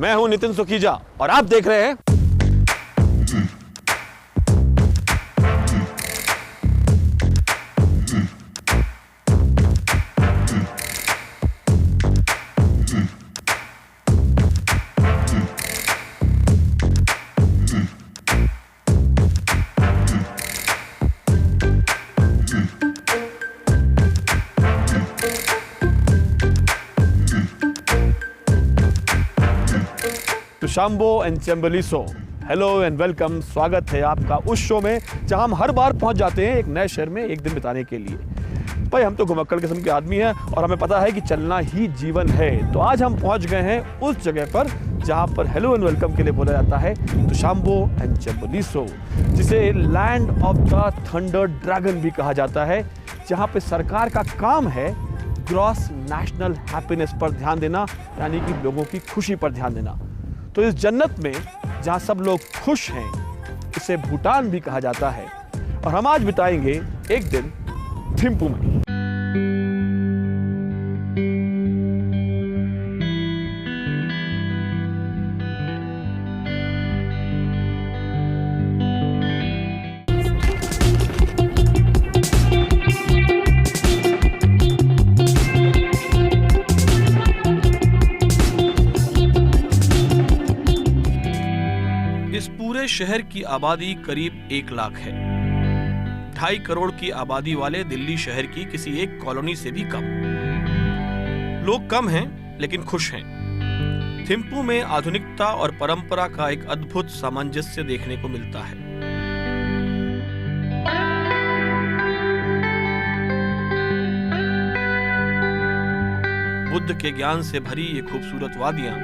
मैं हूं नितिन सुखीजा और आप देख रहे हैं तुशाम्बो एंड चेम्बलिसो। हेलो एंड वेलकम, स्वागत है आपका उस शो में जहां हम हर बार पहुंच जाते हैं एक नए शहर में एक दिन बिताने के लिए। भाई हम तो घुमक्कड़ किस्म के आदमी हैं और हमें पता है कि चलना ही जीवन है। तो आज हम पहुंच गए हैं उस जगह पर जहां पर हेलो एंड वेलकम के लिए बोला जाता है तुशाम्बो एंड चेम्बलिसो, जिसे land of the thunder dragon भी कहा जाता है, जहां पे सरकार का काम है ग्रॉस नेशनल हैप्पीनेस पर ध्यान देना, यानी कि लोगों की खुशी पर ध्यान देना। तो इस जन्नत में जहां सब लोग खुश हैं, इसे भूटान भी कहा जाता है और हम आज बिताएंगे एक दिन थिम्पू में। शहर की आबादी करीब 1 लाख है। 2.5 करोड़ की आबादी वाले दिल्ली शहर की किसी एक कॉलोनी से भी कम। लोग कम हैं लेकिन खुश हैं। थिम्पू में आधुनिकता और परंपरा का एक अद्भुत सामंजस्य देखने को मिलता है। बुद्ध के ज्ञान से भरी ये खूबसूरत वादियां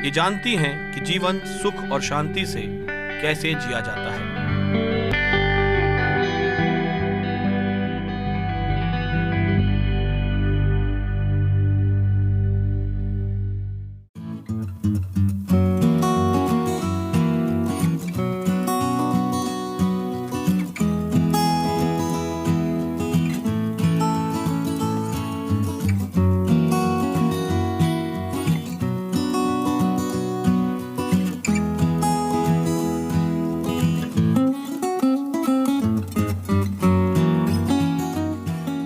ये जानती हैं कि जीवन सुख और शांति से कैसे जिया जाता है।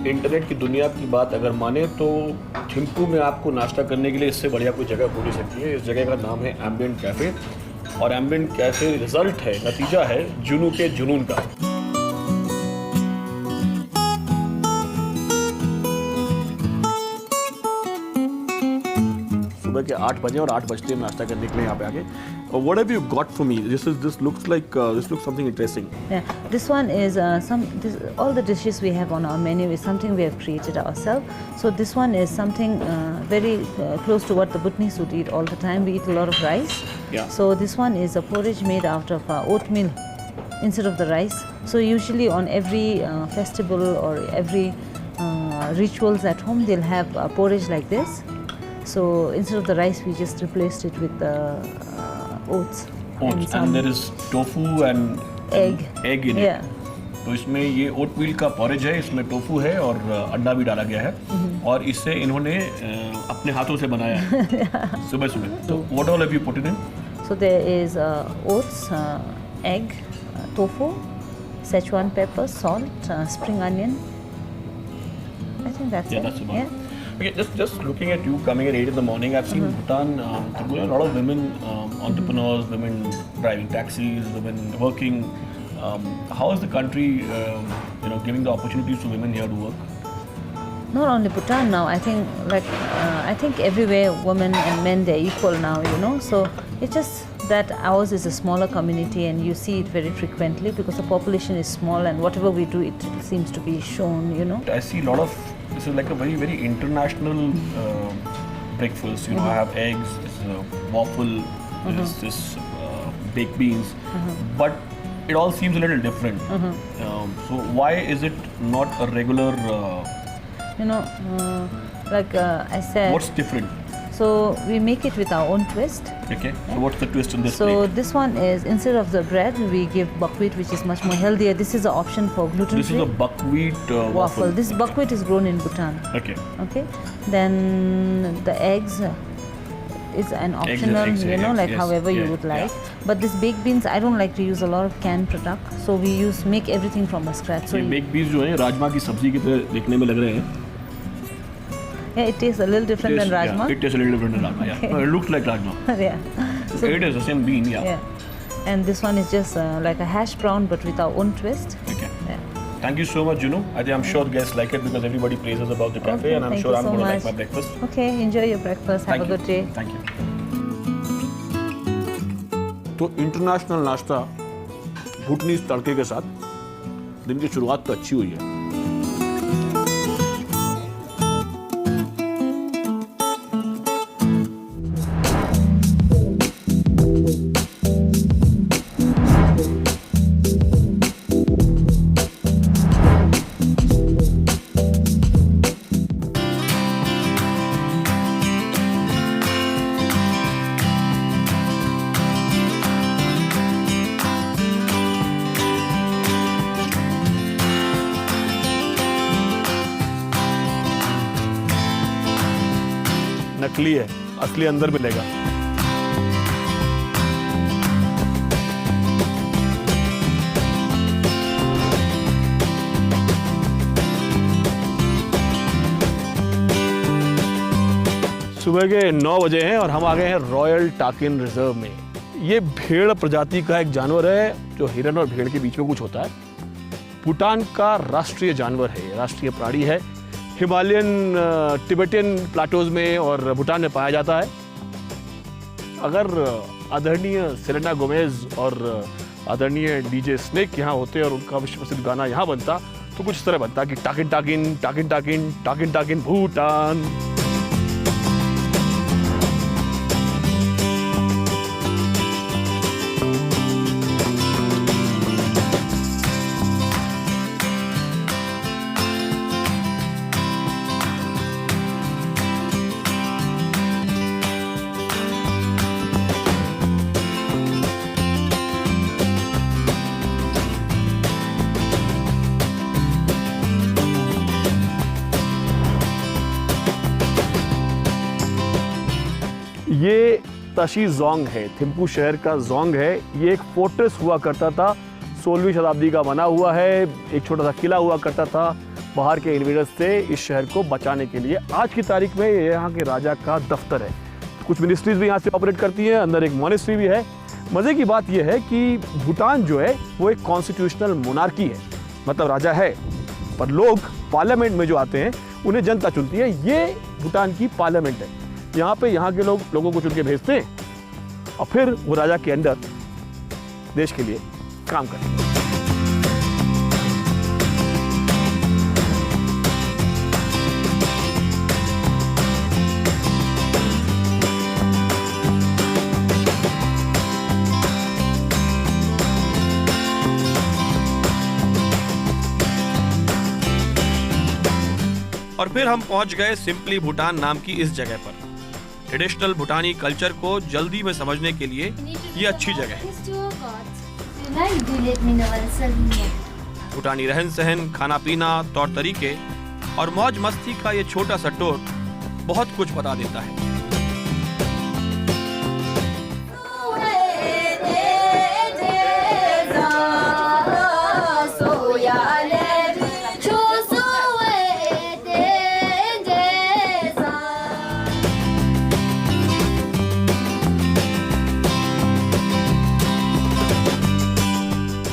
इंटरनेट की दुनिया की बात अगर माने तो थिम्पू में आपको नाश्ता करने के लिए इससे बढ़िया कोई जगह हो नहीं सकती है। इस जगह का नाम है एम्बिएंट कैफे और एम्बिएंट कैफे रिजल्ट है, नतीजा है जुनू के जुनून का। सुबह के 8 बजे और 8 बजते हैं नाश्ता करने के लिए यहाँ पे आके। What have you got for me? This looks something interesting. Yeah, this one is all the dishes we have on our menu is something we have created ourselves. So this one is something very close to what the Bhutanese would eat all the time. We eat a lot of rice. Yeah. So this one is a porridge made out of oatmeal instead of the rice. So usually on every festival or every rituals at home, they'll have a porridge like this. So instead of the rice, we just replaced it with the oats and there is tofu and egg in it. तो इसमें ये oatmeal का porridge है, इसमें tofu है और अंडा भी डाला गया है और इसे इन्होंने अपने हाथों से बनाया है सुबह सुबह। तो what all have you put it in? So there is oats, egg, tofu, Szechuan pepper, salt, spring onion. I think that's it. That's about it. Okay, just looking at you coming at 8 in the morning, I've seen Bhutan, a lot of women entrepreneurs, women driving taxis, women working. How is the country, giving the opportunities to women here to work? Not only Bhutan now. I think I think everywhere women and men they're equal now. So it's just that ours is a smaller community and you see it very frequently because the population is small and whatever we do, it seems to be shown. I see a lot of. This is like a very, very international breakfast. I have eggs, this is a waffle, this is this baked beans, but it all seems a little different. So why is it not a regular? Like I said. What's different? So we make it with our own twist. Okay. So what's the twist in this So plate? this one is, instead of the bread, we give buckwheat, which is much more healthier. This is an option for gluten-free. This is a buckwheat waffle. This buckwheat is grown in Bhutan. Okay. Okay. Then the eggs, is an optional, like yes, however you would like. But this baked beans, I don't like to use a lot of canned product, so we make everything from the scratch. So ये bake beans जो है राजमा की सब्जी की तरह दिखने में लग रहे हैं. yeah, it tastes a little different than rajma. Yeah, it tastes a little different than rajma. Yeah, it looks like rajma. Yeah. So, It is the same bean. Yeah. yeah. And this one is just like a hash brown, but with our own twist. Okay. Yeah. Thank you so much, Juno. I think I'm sure guests like it because everybody praises about the cafe, Okay, and I'm thank sure you I'm so going to like much. my breakfast. Okay, enjoy your breakfast. Have Thank a you. good day. Thank you. तो international नाश्ता भूटनीज तड़के के साथ दिन की शुरुआत तो अच्छी हुई है. नकली है, असली अंदर मिलेगा. सुबह के 9 बजे हैं और हम आ गए हैं रॉयल टाकिन रिजर्व में. ये भेड़ प्रजाति का एक जानवर है जो हिरन और भेड़ के बीच में कुछ होता है. भूटान का राष्ट्रीय जानवर है, राष्ट्रीय प्राणी है. हिमालयन तिब्बतियन प्लाटोज में और भूटान में पाया जाता है. अगर आदरणीय सेलेना गोमेज और आदरणीय डीजे स्नेक यहाँ होते और उनका विश्व प्रसिद्ध गाना यहाँ बनता तो कुछ इस तरह बनता कि टाकिन टाकिन टाकिन टाकिन टाकिन टाकिन भूटान. ये तशी जोंग है, थिम्पू शहर का जोंग है. ये एक फोर्ट्रेस हुआ करता था, 16वीं शताब्दी का बना हुआ है. एक छोटा सा किला हुआ करता था बाहर के इन्वेडर्स से इस शहर को बचाने के लिए. आज की तारीख में ये यहाँ के राजा का दफ्तर है. कुछ मिनिस्ट्रीज भी यहाँ से ऑपरेट करती हैं. अंदर एक मॉनेस्ट्री भी है. मज़े की बात यह है कि भूटान जो है वो एक कॉन्स्टिट्यूशनल मोनार्की है, मतलब राजा है पर लोग पार्लियामेंट में जो आते हैं उन्हें जनता चुनती है. ये भूटान की पार्लियामेंट है. यहाँ पे यहाँ के लोगों को चुन के भेजते हैं और फिर वो राजा के अंडर देश के लिए काम करते हैं. और फिर हम पहुंच गए सिंपली भूटान नाम की इस जगह पर. ट्रेडिशनल भूटानी कल्चर को जल्दी में समझने के लिए ये अच्छी जगह है. भूटानी रहन सहन, खाना पीना, तौर तरीके और मौज मस्ती का ये छोटा सा टूर बहुत कुछ बता देता है.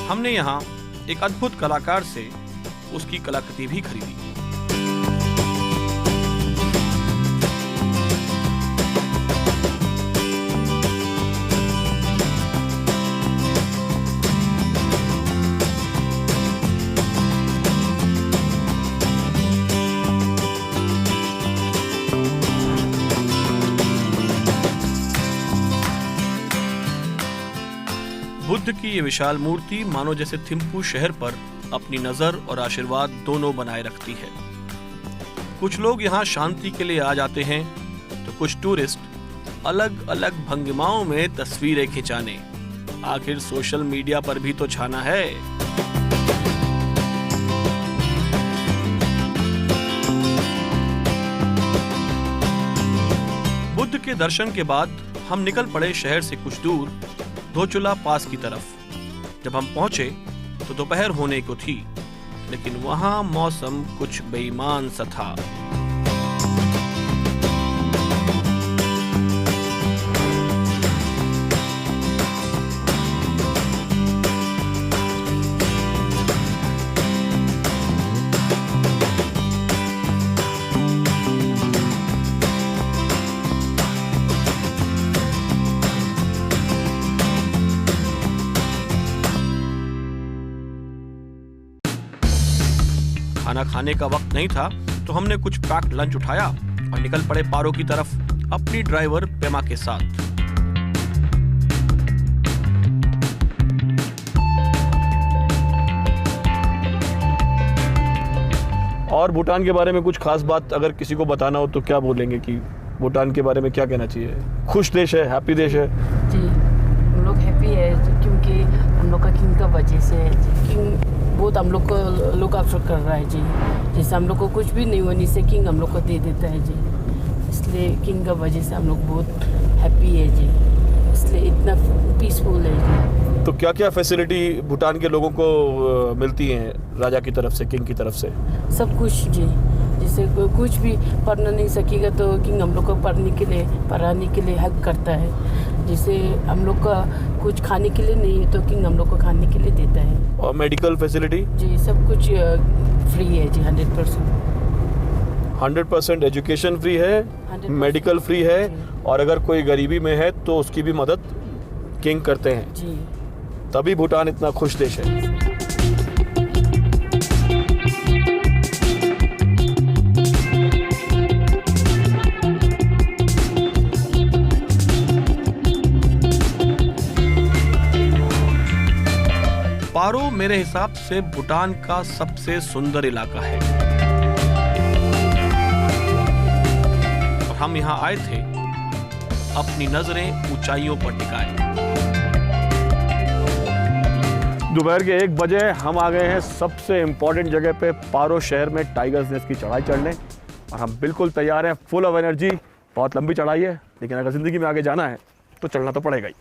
हमने यहाँ एक अद्भुत कलाकार से उसकी कलाकृति भी खरीदी. बुद्ध की ये विशाल मूर्ति मानो जैसे थिम्पू शहर पर अपनी नजर और आशीर्वाद दोनों बनाए रखती है. कुछ लोग यहाँ शांति के लिए आ जाते हैं तो कुछ टूरिस्ट अलग अलग भंगिमाओं में तस्वीरें खिंचाने. आखिर सोशल मीडिया पर भी तो छाना है. बुद्ध के दर्शन के बाद हम निकल पड़े शहर से कुछ दूर धोचुला पास की तरफ। जब हम पहुंचे तो दोपहर होने को थी, लेकिन वहां मौसम कुछ बेईमान सा था। खाना खाने का वक्त नहीं था तो हमने कुछ पैक्ड लंच उठाया और निकल पड़े पारो की तरफ अपनी ड्राइवर पेमा के साथ। और भूटान के बारे में कुछ खास बात अगर किसी को बताना हो तो क्या बोलेंगे कि भूटान के बारे में क्या कहना चाहिए? खुश देश है, हैप्पी देश है जी। हम लोग हैप्पी है क्योंकि हम लोग का किंग का वजह से है। किंग बहुत हम लोग को लुक आफ्टर कर रहा है जी। जैसे हम लोग को कुछ भी नहीं होने से किंग हम लोग को दे देता है जी, इसलिए किंग का वजह से हम लोग बहुत हैप्पी है जी, इसलिए इतना पीसफुल है जी। तो क्या क्या फैसिलिटी भूटान के लोगों को मिलती हैं राजा की तरफ से, किंग की तरफ से? सब कुछ जी। जैसे कुछ भी पढ़ना नहीं सकेगा तो किंग हम लोग को पढ़ाने के लिए हेल्प करता है। जैसे हम लोग का कुछ खाने के लिए नहीं है तो किंग हम लोग को खाने के लिए देता है। और मेडिकल फैसिलिटी? जी सब कुछ फ्री है जी, 100%। 100% एजुकेशन फ्री है, 100% मेडिकल फ्री है, और अगर कोई गरीबी में है तो उसकी भी मदद किंग करते हैं जी। तभी भूटान इतना खुश देश है। पारो मेरे हिसाब से भूटान का सबसे सुंदर इलाका है और हम यहाँ आए थे अपनी नजरें ऊंचाइयों पर टिकाए। दोपहर के 1 बजे हम आ गए हैं सबसे इम्पोर्टेंट जगह पे, पारो शहर में टाइगर्स नेस्ट की चढ़ाई चढ़ने, और हम बिल्कुल तैयार हैं, फुल ऑफ एनर्जी। बहुत लंबी चढ़ाई है, लेकिन अगर जिंदगी में आगे जाना है तो चढ़ना तो पड़ेगा ही।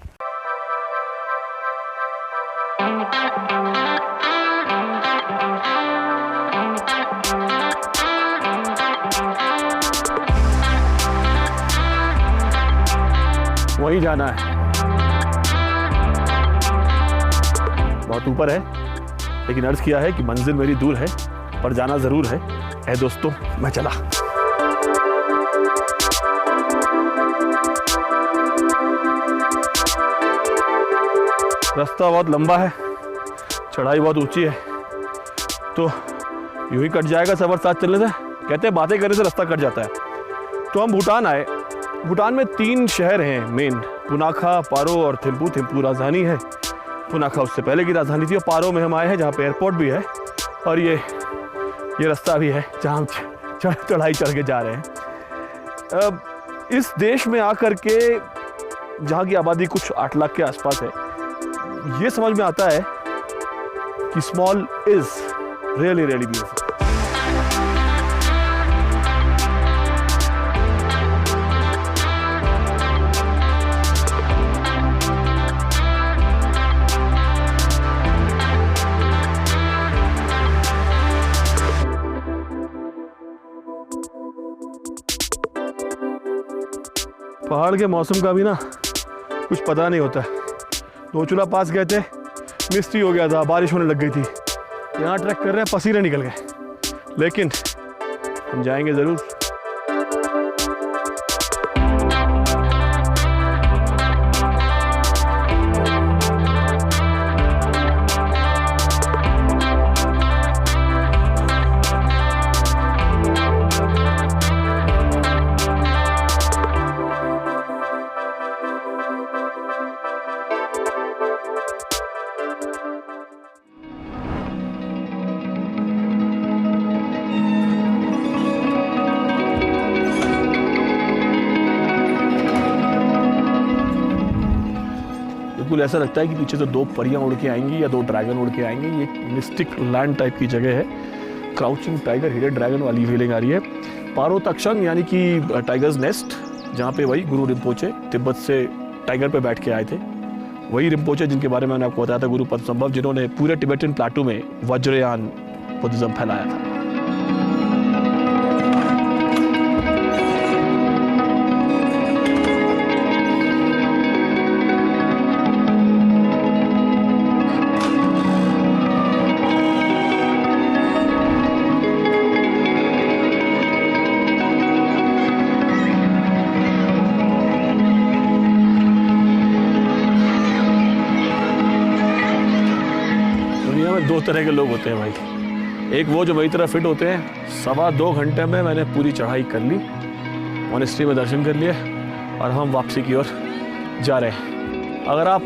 वहीं जाना है, बहुत ऊपर है, लेकिन अर्ज किया है कि मंजिल मेरी दूर है पर जाना जरूर है। ऐ दोस्तों, मैं चला। रास्ता बहुत लंबा है, चढ़ाई बहुत ऊंची है, तो यूं ही कट जाएगा सफर साथ चलने से। कहते हैं बातें करने से रास्ता कट जाता है। तो हम भूटान आए। भूटान में 3 शहर हैं मेन, पुनाखा, पारो और थिम्पू। थिम्पू राजधानी है, पुनाखा उससे पहले की राजधानी थी, और पारो में हम आए हैं जहाँ पे एयरपोर्ट भी है और ये रास्ता भी है जहाँ हम चढ़ाई चढ़ के जा रहे हैं। इस देश में आकर के जहाँ की आबादी कुछ 8 लाख के आसपास है, ये समझ में आता है कि small is really really beautiful. पहाड़ के मौसम का भी ना कुछ पता नहीं होता। धोचुला पास गए थे, मिस्टी हो गया था, बारिश होने लग गई थी। यहाँ ट्रैक कर रहे हैं, पसीने निकल गए, लेकिन हम जाएंगे ज़रूर। बिल्कुल ऐसा लगता है कि पीछे से 2 परियां उड़ के आएंगी या 2 ड्रैगन उड़ के आएंगे। ये एक मिस्टिक लैंड टाइप की जगह है। क्राउचिंग टाइगर, हिडन ड्रैगन वाली फीलिंग आ रही है। पारो तक्षंग यानी कि टाइगर्स नेस्ट, जहाँ पे वही गुरु रिम्पोचे तिब्बत से टाइगर पे बैठ के आए थे। वही रिम्पोचे जिनके बारे में मैंने आपको बताया था, गुरु पद्मसंभव, जिन्होंने पूरे टिबेटन प्लाटू में वज्रयान बुद्धिज्म फैलाया था। दुनिया में दो तरह के लोग होते हैं भाई। एक वो जो मेरी तरह फिट होते हैं। 2.25 घंटे में मैंने पूरी चढ़ाई कर ली, मॉनेस्ट्री में दर्शन कर लिए और हम वापसी की ओर जा रहे हैं। अगर आप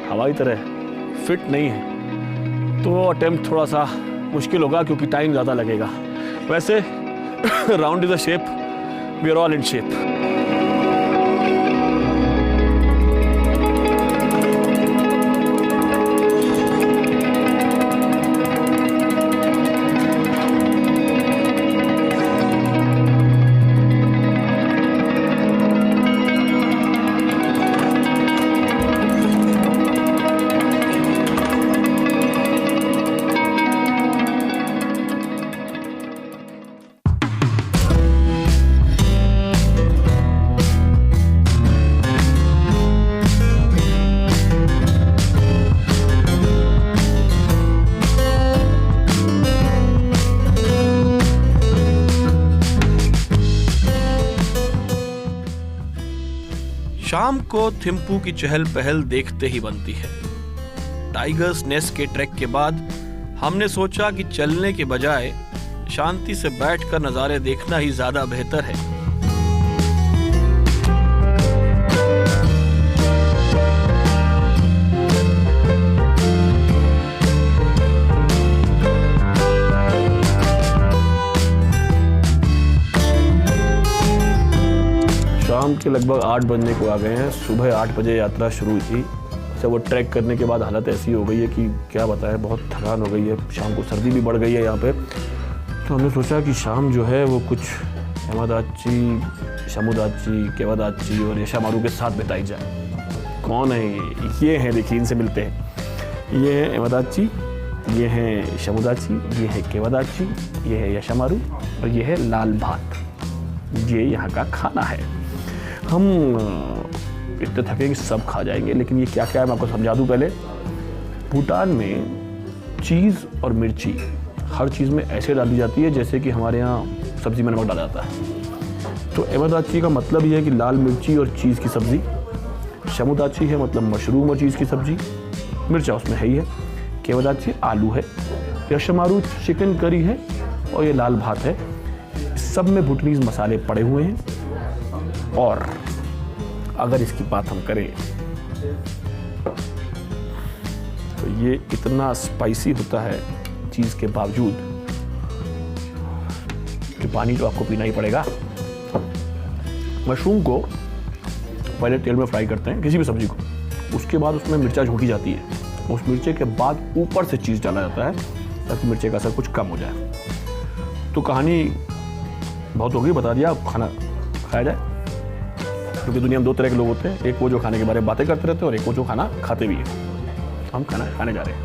हमारी तरह फिट नहीं हैं तो अटेम्प्ट थोड़ा सा मुश्किल होगा, क्योंकि टाइम ज़्यादा लगेगा। वैसे round is the shape, we are all in shape. शाम को थिम्पू की चहल पहल देखते ही बनती है। टाइगर्स नेस्ट के ट्रैक के बाद हमने सोचा कि चलने के बजाय शांति से बैठकर नज़ारे देखना ही ज्यादा बेहतर है। शाम के लगभग 8 बजने को आ गए हैं। सुबह 8 बजे यात्रा शुरू हुई थी। जब वो ट्रैक करने के बाद हालत ऐसी हो गई है कि क्या बताएं, बहुत थकान हो गई है। शाम को सर्दी भी बढ़ गई है यहाँ पे। तो हमने सोचा कि शाम जो है वो कुछ हेमादाची, शमुदाची, केवादाची और यशामारू के साथ बिताई जाए। कौन है ये हैं, देखिए इनसे मिलते हैं। ये है हेमादाची, ये है शमुदाची, ये है केवादाची, ये है यशामारू और ये है लाल भात। ये यहाँ का खाना है। हम इतने थके कि सब खा जाएंगे, लेकिन ये क्या क्या है मैं आपको समझा दूँ। पहले भूटान में चीज़ और मिर्ची हर चीज़ में ऐसे डाली जाती है जैसे कि हमारे यहाँ सब्ज़ी में नमक डाला जाता है। तो एमदाची का मतलब ये है कि लाल मिर्ची और चीज़ की सब्ज़ी। शमुदाची है मतलब मशरूम और चीज़ की सब्ज़ी, मिर्चा उसमें है ही है। केवदाची आलू है। यशमारू चिकन करी है और ये लाल भात है। सब में भूटानीज मसाले पड़े हुए हैं। और अगर इसकी बात हम करें तो ये इतना स्पाइसी होता है चीज़ के बावजूद कि पानी तो आपको पीना ही पड़ेगा। मशरूम को पहले तेल में फ्राई करते हैं, किसी भी सब्जी को। उसके बाद उसमें मिर्चा झोंकी जाती है। उस मिर्चे के बाद ऊपर से चीज़ डाला जाता है ताकि मिर्चे का असर कुछ कम हो जाए। तो कहानी बहुत हो गई, बता दिया। खाना खाया जाए, क्योंकि दुनिया में दो तरह के लोग होते हैं। एक वो जो खाने के बारे में बातें करते रहते हैं और एक वो जो खाना खाते भी हैं। हम खाना खाने जा रहे हैं।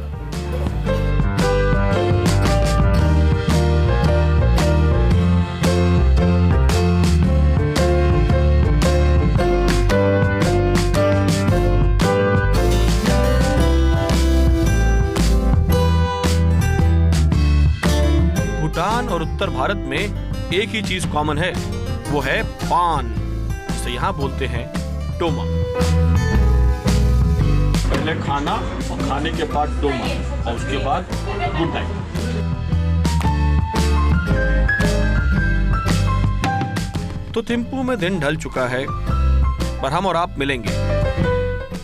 भूटान और उत्तर भारत में एक ही चीज कॉमन है, वो है पान, जिसे यहाँ बोलते हैं टोमा। पहले खाना और खाने के बाद टोमा और उसके बाद गुड नाइट। तो थिम्पू में दिन ढल चुका है, पर हम और आप मिलेंगे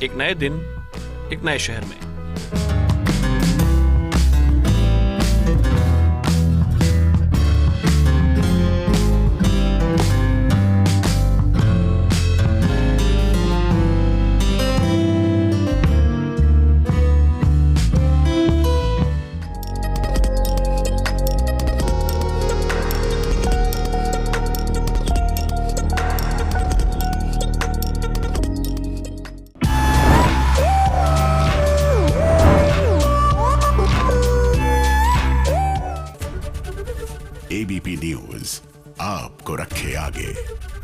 एक नए दिन, एक नए शहर में। आगे।